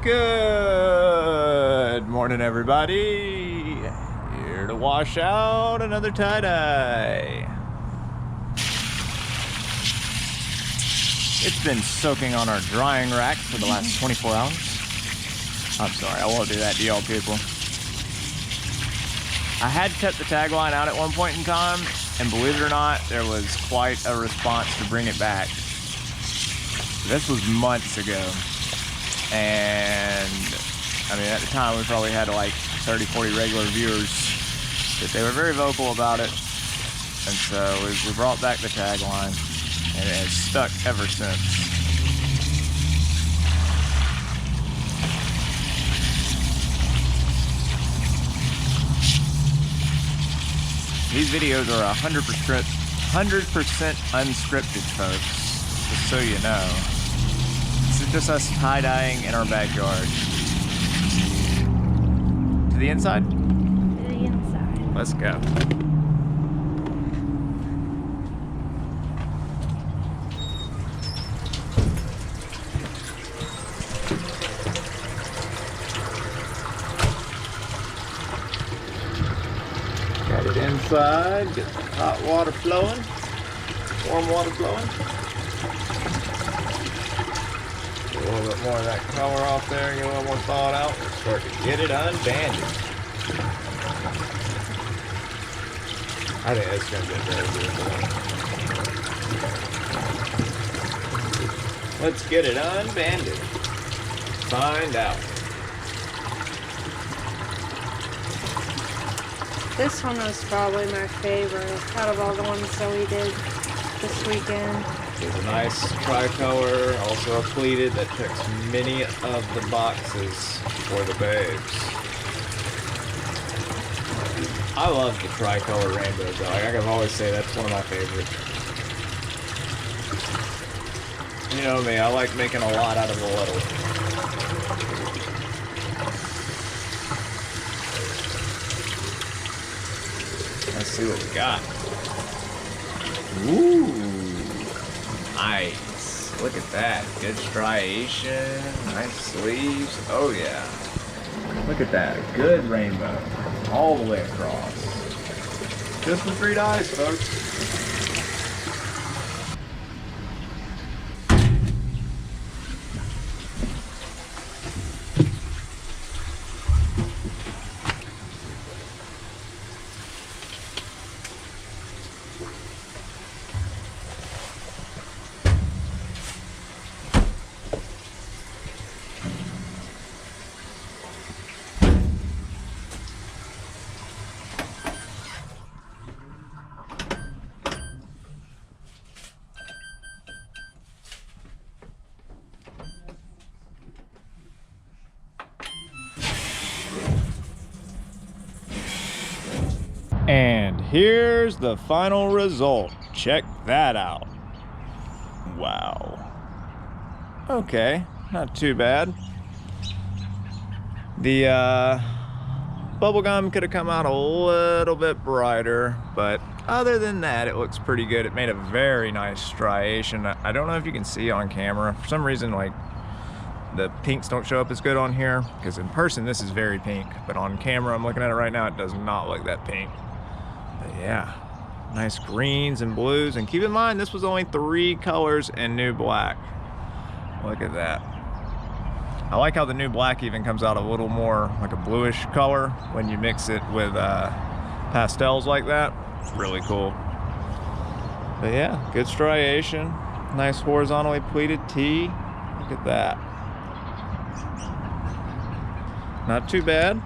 Good morning, everybody. Here to wash out another tie-dye. It's been soaking on our drying rack for the last 24 hours. I'm sorry, I won't do that to y'all people. I had kept the tagline out at one point in time, and believe it or not, there was quite a response to bring it back. This was months ago. And I mean, at the time we probably had like 30, 40 regular viewers, but they were very vocal about it. And so we brought back the tagline, and it has stuck ever since. These videos are 100% unscripted, folks, just so you know. This is just us tie-dyeing in our backyard. To the inside? To the inside. Let's go. Got it inside, get the hot water flowing, warm water flowing. A little bit more of that color off there, get a little more thawed out. We'll start to get it unbanded. I think that's going to be very beautiful. Let's get it unbanded. Find out. This one was probably my favorite out of all the ones that we did this weekend. There's a nice tricolor, also a pleated that checks many of the boxes for the babes. I love the tricolor rainbows though. Like I can always say that's one of my favorites. You know me, I like making a lot out of a little. Let's see what we got. Ooh. Nice. Look at that. Good striation. Nice sleeves. Oh yeah. Look at that. Good rainbow. All the way across. Just with 3 dyes, folks. And here's the final result. Check that out. Wow. Okay, not too bad. The bubblegum could have come out a little bit brighter, but other than that, it looks pretty good. It made a very nice striation. I don't know if you can see on camera. For some reason, like, the pinks don't show up as good on here, because in person this is very pink, but on camera, I'm looking at it right now, it does not look that pink. But yeah, nice greens and blues, and keep in mind this was only 3 colors and new black. Look at that. I like how the new black even comes out a little more like a bluish color when you mix it with pastels like that. It's really cool. But yeah, good striation, nice horizontally pleated tee. Look at that. Not too bad.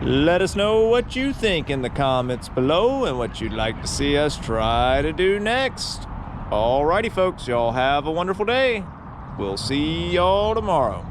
Let us know what you think in the comments below and what you'd like to see us try to do next. Alrighty folks, y'all have a wonderful day. We'll see y'all tomorrow.